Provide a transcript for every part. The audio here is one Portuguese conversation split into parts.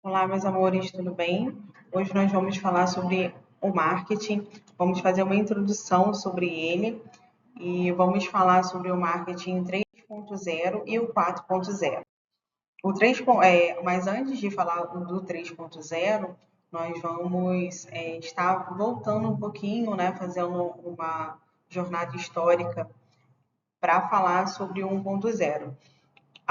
Olá, meus amores, tudo bem? Hoje nós vamos falar sobre o marketing, vamos fazer uma introdução sobre ele e vamos falar sobre o marketing 3.0 e o 4.0. Mas antes de falar do 3.0, nós vamos estar voltando um pouquinho, né, fazendo uma jornada histórica para falar sobre o 1.0.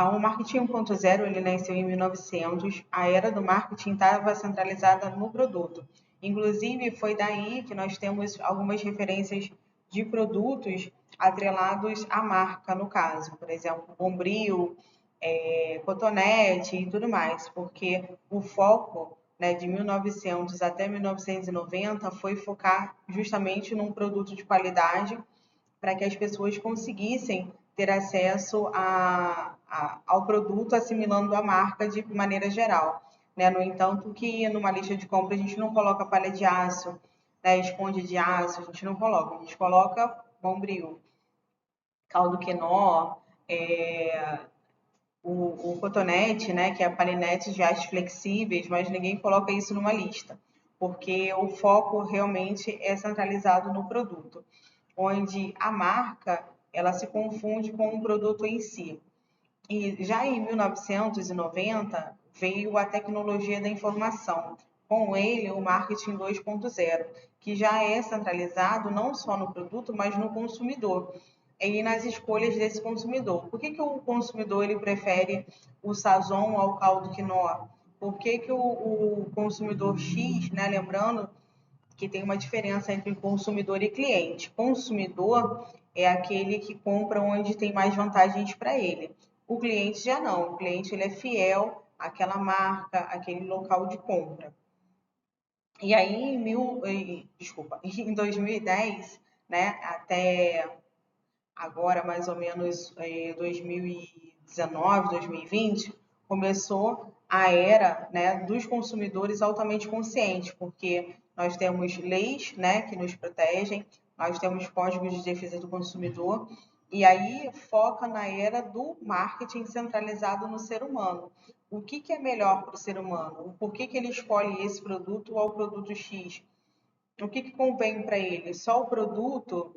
O marketing 1.0 ele nasceu em 1900. A era do marketing estava centralizada no produto. Inclusive, foi daí que nós temos algumas referências de produtos atrelados à marca, no caso. Por exemplo, Bombril, Cotonete e tudo mais, porque o foco, né, de 1900 até 1990 foi focar justamente num produto de qualidade para que as pessoas conseguissem ter acesso ao produto, assimilando a marca de maneira geral. Né? No entanto, que numa lista de compra a gente não coloca palha de aço, né? Esponja de aço, a gente não coloca, a gente coloca Bombril, caldo quinó, o cotonete, né, que é a palinete de aços flexíveis, mas ninguém coloca isso numa lista, porque o foco realmente é centralizado no produto, onde a marca ela se confunde com o produto em si. E já em 1990 veio a tecnologia da informação, com ele o marketing 2.0, que já é centralizado não só no produto, mas no consumidor e nas escolhas desse consumidor. Por que o consumidor ele prefere o Sazon ao caldo quinoa? Por que o consumidor X, né, lembrando que tem uma diferença entre consumidor e cliente. Consumidor é aquele que compra onde tem mais vantagens para ele. O cliente já não. O cliente ele é fiel àquela marca, àquele local de compra. E aí, em 2010, né, até agora mais ou menos 2019, 2020, começou a era, né, dos consumidores altamente conscientes, porque nós temos leis, né, que nos protegem, nós temos códigos de defesa do consumidor, e aí foca na era do marketing centralizado no ser humano. O que é melhor para o ser humano? Por que ele escolhe esse produto ou o produto X? O que convém para ele? Só o produto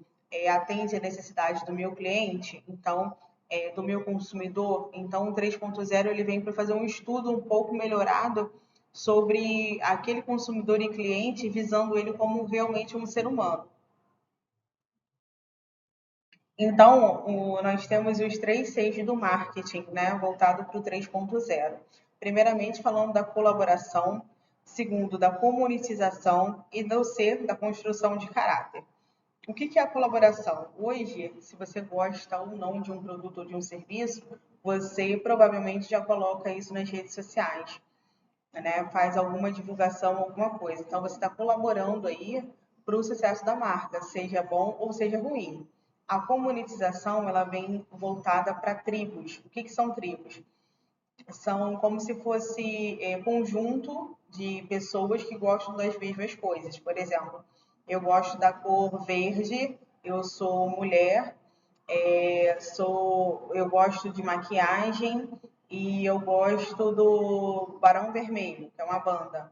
atende a necessidade do meu cliente, então, do meu consumidor. Então, o 3.0 ele vem para fazer um estudo um pouco melhorado sobre aquele consumidor e cliente, visando ele como realmente um ser humano. Então, nós temos os três Cs do marketing, né, voltado para o 3.0. Primeiramente, falando da colaboração, segundo, da comunitização e do C, da construção de caráter. O que é a colaboração? Hoje, se você gosta ou não de um produto ou de um serviço, você provavelmente já coloca isso nas redes sociais, né? Faz alguma divulgação, alguma coisa. Então, você está colaborando aí para o sucesso da marca, seja bom ou seja ruim. A comunitização, ela vem voltada para tribos. O que são tribos? São como se fosse conjunto de pessoas que gostam das mesmas coisas. Por exemplo, eu gosto da cor verde, eu sou mulher, eu gosto de maquiagem e eu gosto do Barão Vermelho, que é uma banda.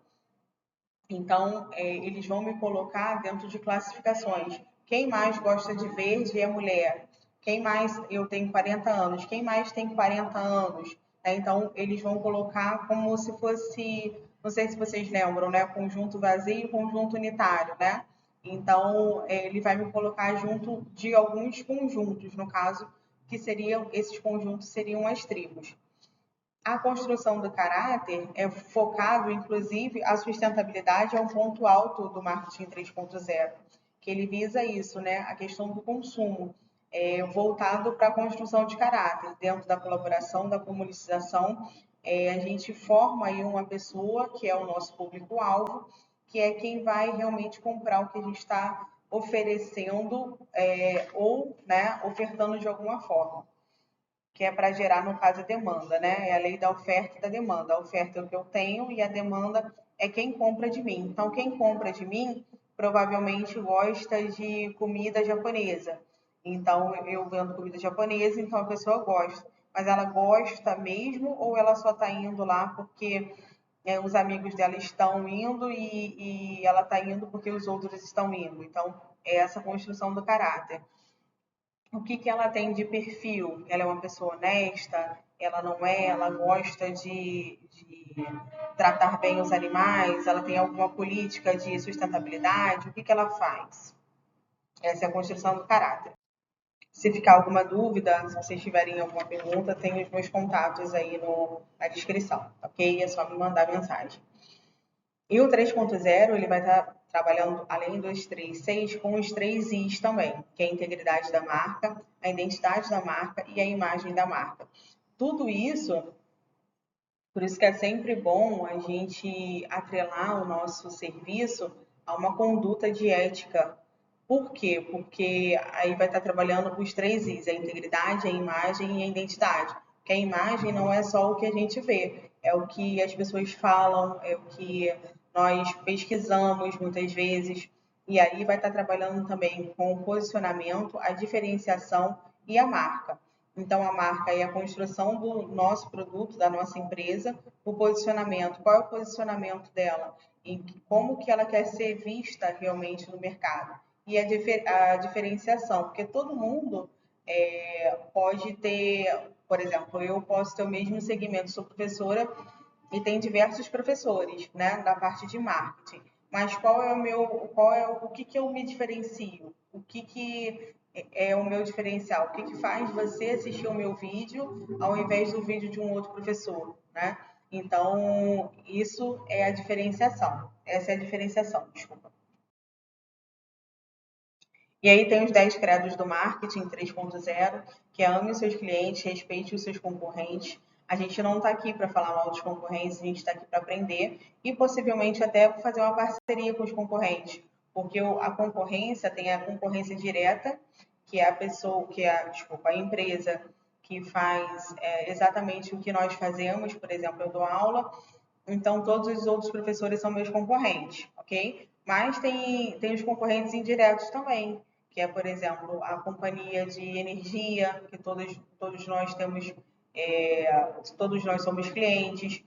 Então, eles vão me colocar dentro de classificações. Quem mais gosta de verde é mulher. Quem mais, eu tenho 40 anos, quem mais tem 40 anos? Então, eles vão colocar como se fosse, não sei se vocês lembram, né? Conjunto vazio e conjunto unitário, né? Então, ele vai me colocar junto de alguns conjuntos, no caso, que seriam, esses conjuntos seriam as tribos. A construção do caráter é focado, inclusive, a sustentabilidade é um ponto alto do marketing 3.0, que ele visa isso, né? A questão do consumo, voltado para a construção de caráter. Dentro da colaboração, da comunicização, a gente forma aí uma pessoa que é o nosso público-alvo, que é quem vai realmente comprar o que a gente está oferecendo ou, né, ofertando de alguma forma, que é para gerar, no caso, a demanda, né? É a lei da oferta e da demanda. A oferta é o que eu tenho e a demanda é quem compra de mim. Então, quem compra de mim provavelmente gosta de comida japonesa. Então, eu vendo comida japonesa, então a pessoa gosta. Mas ela gosta mesmo ou ela só está indo lá porque os amigos dela estão indo e ela está indo porque os outros estão indo. Então, é essa construção do caráter. O que ela tem de perfil? Ela é uma pessoa honesta? Ela não é? Ela gosta de tratar bem os animais? Ela tem alguma política de sustentabilidade? O que ela faz? Essa é a construção do caráter. Se ficar alguma dúvida, se vocês tiverem alguma pergunta, tem os meus contatos aí na descrição, ok? É só me mandar mensagem. E o 3.0, ele vai estar trabalhando, além dos 3.6, com os 3 Is também, que é a integridade da marca, a identidade da marca e a imagem da marca. Tudo isso, por isso que é sempre bom a gente atrelar o nosso serviço a uma conduta de ética. Por quê? Porque aí vai estar trabalhando com os 3 Is, a integridade, a imagem e a identidade. Porque a imagem não é só o que a gente vê, é o que as pessoas falam, é o que nós pesquisamos muitas vezes. E aí vai estar trabalhando também com o posicionamento, a diferenciação e a marca. Então, a marca é a construção do nosso produto, da nossa empresa, o posicionamento, qual é o posicionamento dela, e como que ela quer ser vista realmente no mercado. E a diferenciação, porque todo mundo pode ter, por exemplo, eu posso ter o mesmo segmento, sou professora e tem diversos professores, né, da parte de marketing. Mas o que eu me diferencio? O que é o meu diferencial? O que faz você assistir o meu vídeo ao invés do vídeo de um outro professor, né? Então, isso é a diferenciação. Essa é a diferenciação, desculpa. E aí tem os 10 credos do marketing 3.0, que é ame os seus clientes, respeite os seus concorrentes. A gente não está aqui para falar mal dos concorrentes, a gente está aqui para aprender e possivelmente até fazer uma parceria com os concorrentes, porque a concorrência tem a concorrência direta, que é a pessoa, a empresa que faz exatamente o que nós fazemos. Por exemplo, eu dou aula, então todos os outros professores são meus concorrentes, ok? Mas tem os concorrentes indiretos também, que é, por exemplo, a companhia de energia, que todos nós temos, todos nós somos clientes,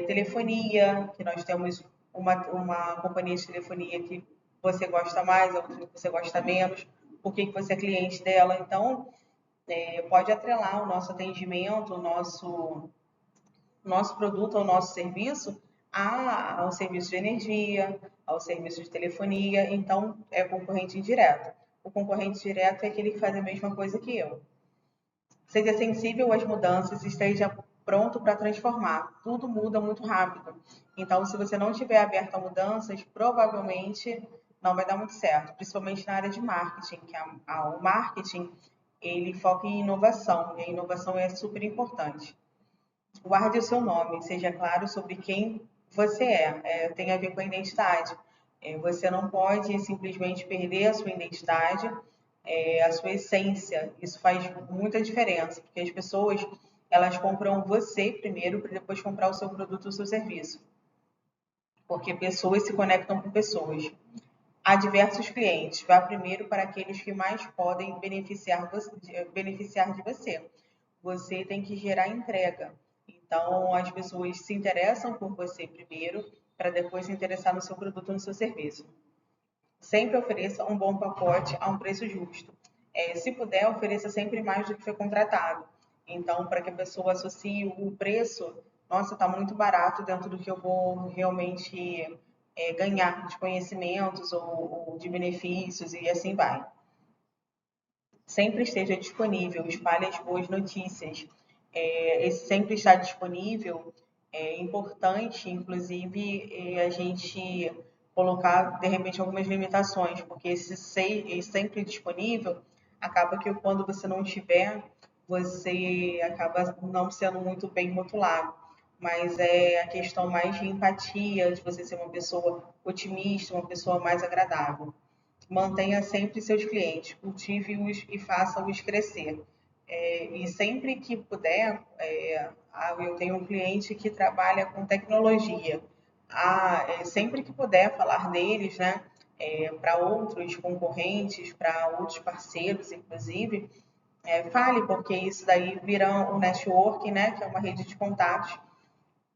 telefonia, que nós temos uma companhia de telefonia que você gosta mais, outra que você gosta menos, por que você é cliente dela. Então, pode atrelar o nosso atendimento, o nosso produto, ao nosso serviço, ao serviço de energia, ao serviço de telefonia. Então, é concorrente indireto. O concorrente direto é aquele que faz a mesma coisa que eu. Seja sensível às mudanças e esteja pronto para transformar. Tudo muda muito rápido. Então, se você não estiver aberto a mudanças, provavelmente não vai dar muito certo, principalmente na área de marketing, que o marketing ele foca em inovação, e a inovação é super importante. Guarde o seu nome, seja claro sobre quem você tem a ver com a identidade. Você não pode simplesmente perder a sua identidade, a sua essência. Isso faz muita diferença, porque as pessoas elas compram você primeiro para depois comprar o seu produto ou o seu serviço. Porque pessoas se conectam com pessoas. Há diversos clientes. Vá primeiro para aqueles que mais podem beneficiar de você. Você tem que gerar entrega. Então, as pessoas se interessam por você primeiro, para depois se interessar no seu produto ou no seu serviço. Sempre ofereça um bom pacote a um preço justo. Se puder, ofereça sempre mais do que foi contratado. Então, para que a pessoa associe o preço, nossa, está muito barato dentro do que eu vou realmente ganhar de conhecimentos ou de benefícios e assim vai. Sempre esteja disponível, espalhe as boas notícias. Esse sempre estar disponível é importante, inclusive, a gente colocar, de repente, algumas limitações, porque esse sempre disponível acaba que quando você não estiver, você acaba não sendo muito bem rotulado. Mas é a questão mais de empatia, de você ser uma pessoa otimista, uma pessoa mais agradável. Mantenha sempre seus clientes, cultive-os e faça-os crescer. E sempre que puder, eu tenho um cliente que trabalha com tecnologia. Sempre que puder falar deles, né, para outros concorrentes, para outros parceiros, inclusive, fale, porque isso daí vira um networking, né, que é uma rede de contatos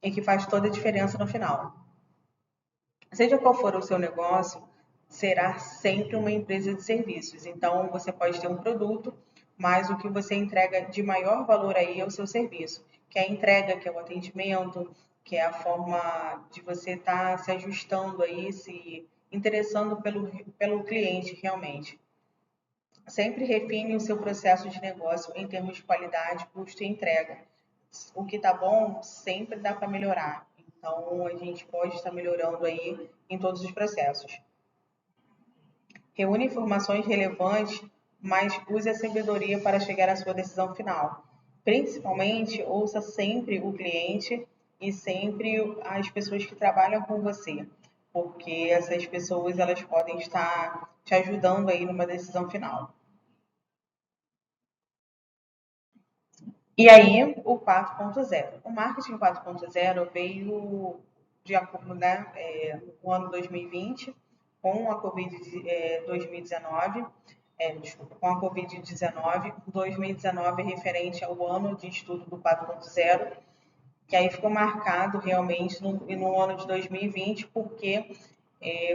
e que faz toda a diferença no final. Seja qual for o seu negócio, será sempre uma empresa de serviços. Então, você pode ter um produto, mas o que você entrega de maior valor aí é o seu serviço, que é a entrega, que é o atendimento, que é a forma de você estar se ajustando aí, se interessando pelo cliente realmente. Sempre refine o seu processo de negócio em termos de qualidade, custo e entrega. O que está bom sempre dá para melhorar. Então, a gente pode estar melhorando aí em todos os processos. Reúne informações relevantes, mas use a sabedoria para chegar à sua decisão final. Principalmente, ouça sempre o cliente e sempre as pessoas que trabalham com você, porque essas pessoas elas podem estar te ajudando aí numa decisão final. E aí, o 4.0. O marketing 4.0 veio de acordo, né, no ano 2020, com a Covid 2019, desculpa, com a Covid-19, 2019 referente ao ano de estudo do 4.0, que aí ficou marcado realmente no ano de 2020, porque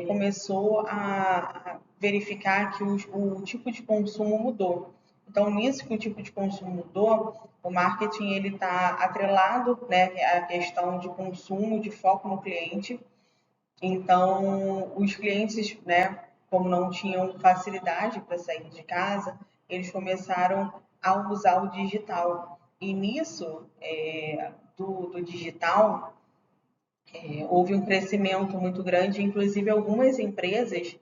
começou a verificar que o tipo de consumo mudou. Então, nisso que o tipo de consumo mudou, o marketing ele está atrelado, né, à questão de consumo, de foco no cliente. Então, os clientes, né, como não tinham facilidade para sair de casa, eles começaram a usar o digital. E nisso, do digital, houve um crescimento muito grande, inclusive algumas empresas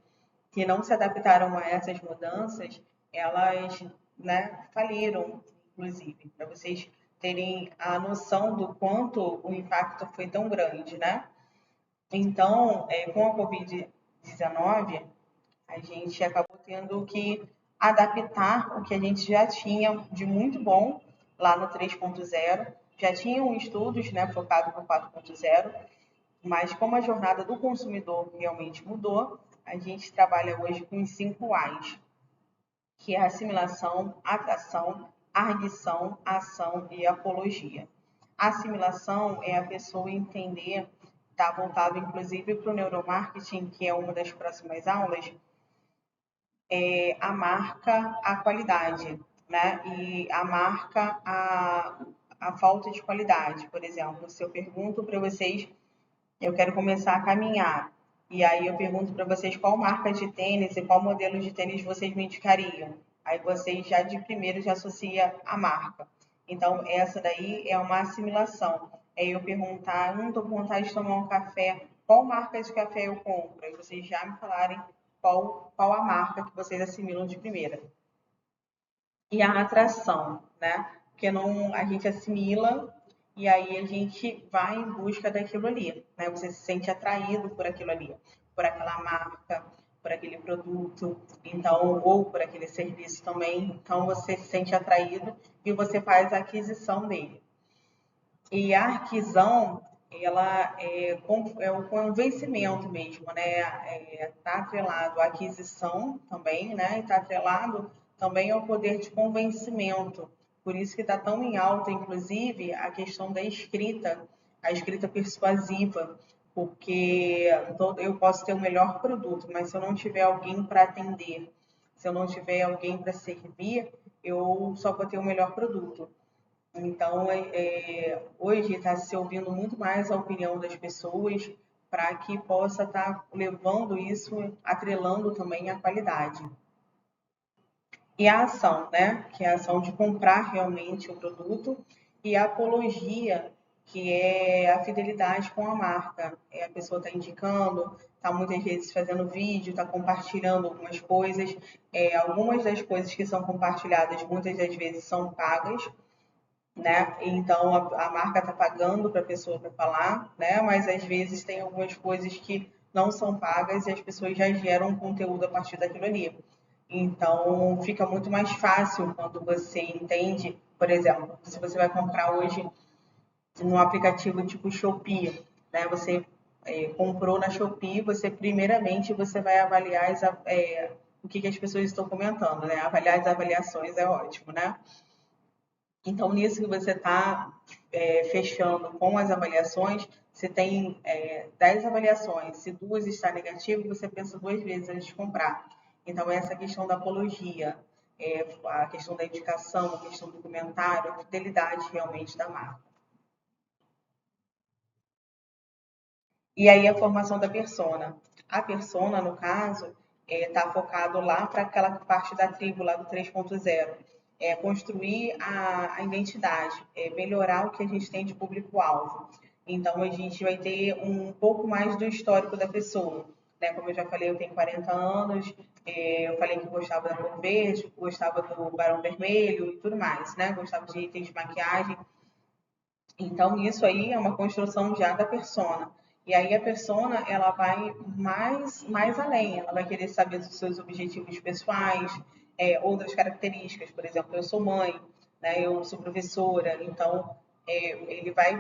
que não se adaptaram a essas mudanças, elas, né, faliram, inclusive, para vocês terem a noção do quanto o impacto foi tão grande, né? Então, com a Covid-19, a gente acabou tendo que adaptar o que a gente já tinha de muito bom lá no 3.0, já tinham estudos, né, focados no 4.0, mas como a jornada do consumidor realmente mudou, a gente trabalha hoje com os 5 A's, que é a assimilação, atração, arguição, ação e apologia. A assimilação é a pessoa entender, está voltado inclusive para o neuromarketing, que é uma das próximas aulas, a marca, a qualidade, né? E a marca, a falta de qualidade. Por exemplo, se eu pergunto para vocês, eu quero começar a caminhar. E aí eu pergunto para vocês qual marca de tênis e qual modelo de tênis vocês me indicariam. Aí vocês já de primeiro já associa a marca. Então essa daí é uma assimilação. É eu perguntar, estou com vontade de tomar um café, qual marca de café eu compro? Aí vocês já me falarem qual a marca que vocês assimilam de primeira. E a atração, né? Porque não, a gente assimila e aí a gente vai em busca daquilo ali, né? Você se sente atraído por aquilo ali, por aquela marca, por aquele produto, então ou por aquele serviço também. Então você se sente atraído e você faz a aquisição dele. E a arquisão, ela é o convencimento mesmo, né? Está atrelado à aquisição também, né? E está atrelado também ao poder de convencimento. Por isso que está tão em alta, inclusive, a questão da escrita, a escrita persuasiva, porque eu posso ter o melhor produto, mas se eu não tiver alguém para atender, se eu não tiver alguém para servir, eu só vou ter o melhor produto. Então, hoje está se ouvindo muito mais a opinião das pessoas para que possa estar levando isso, atrelando também a qualidade. E a ação, né? Que é a ação de comprar realmente o produto, e a apologia, que é a fidelidade com a marca. A pessoa está indicando, está muitas vezes fazendo vídeo, está compartilhando algumas coisas. Algumas das coisas que são compartilhadas, muitas das vezes são pagas, né? Então a marca está pagando para a pessoa para falar, né? Mas às vezes tem algumas coisas que não são pagas e as pessoas já geram conteúdo a partir daquilo ali. Então fica muito mais fácil quando você entende, por exemplo, se você vai comprar hoje num aplicativo tipo Shopee, né? Você comprou na Shopee, você primeiramente você vai avaliar o que as pessoas estão comentando, né? Avaliar as avaliações é ótimo, né? Então, nisso que você está fechando com as avaliações, você tem 10 avaliações. Se duas está negativo, você pensa duas vezes antes de comprar. Então, essa questão da apologia, a questão da indicação, a questão do comentário, a fidelidade realmente da marca. E aí a formação da persona. A persona, no caso, está focado lá para aquela parte da tribo, lá do 3.0. É construir a identidade, melhorar o que a gente tem de público-alvo. Então, a gente vai ter um pouco mais do histórico da pessoa. Né? Como eu já falei, eu tenho 40 anos, eu falei que gostava da cor verde, gostava do barão vermelho e tudo mais, né? Gostava de itens de maquiagem. Então, isso aí é uma construção já da persona. E aí a persona, ela vai mais além, ela vai querer saber dos seus objetivos pessoais, outras características. Por exemplo, eu sou mãe, né, eu sou professora, então ele vai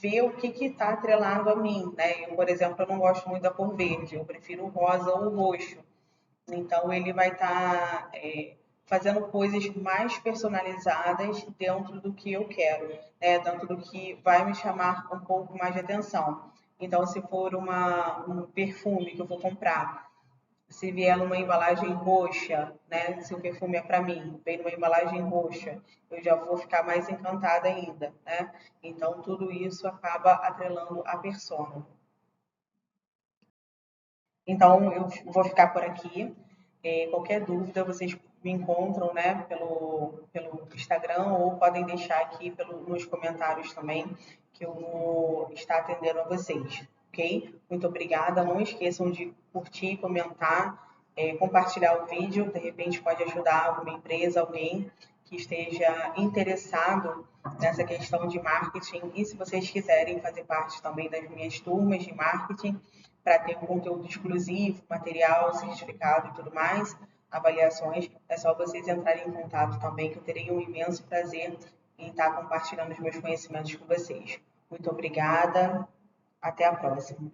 ver o que está atrelado a mim. Né? Eu, por exemplo, eu não gosto muito da cor verde, eu prefiro o rosa ou o roxo. Então, ele vai estar fazendo coisas mais personalizadas dentro do que eu quero, né? Dentro do que vai me chamar um pouco mais de atenção. Então, se for um perfume que eu vou comprar, se vier numa embalagem roxa, né? Se o perfume é para mim, vem numa embalagem roxa, eu já vou ficar mais encantada ainda, né? Então, tudo isso acaba atrelando a persona. Então, eu vou ficar por aqui. Qualquer dúvida, vocês me encontram, né, pelo Instagram ou podem deixar aqui nos comentários também, que eu vou estar atendendo a vocês, ok? Muito obrigada. Não esqueçam de curtir, comentar, compartilhar o vídeo. De repente pode ajudar alguma empresa, alguém que esteja interessado nessa questão de marketing. E se vocês quiserem fazer parte também das minhas turmas de marketing, para ter um conteúdo exclusivo, material, certificado e tudo mais, avaliações, é só vocês entrarem em contato também, que eu terei um imenso prazer em estar compartilhando os meus conhecimentos com vocês. Muito obrigada, até a próxima.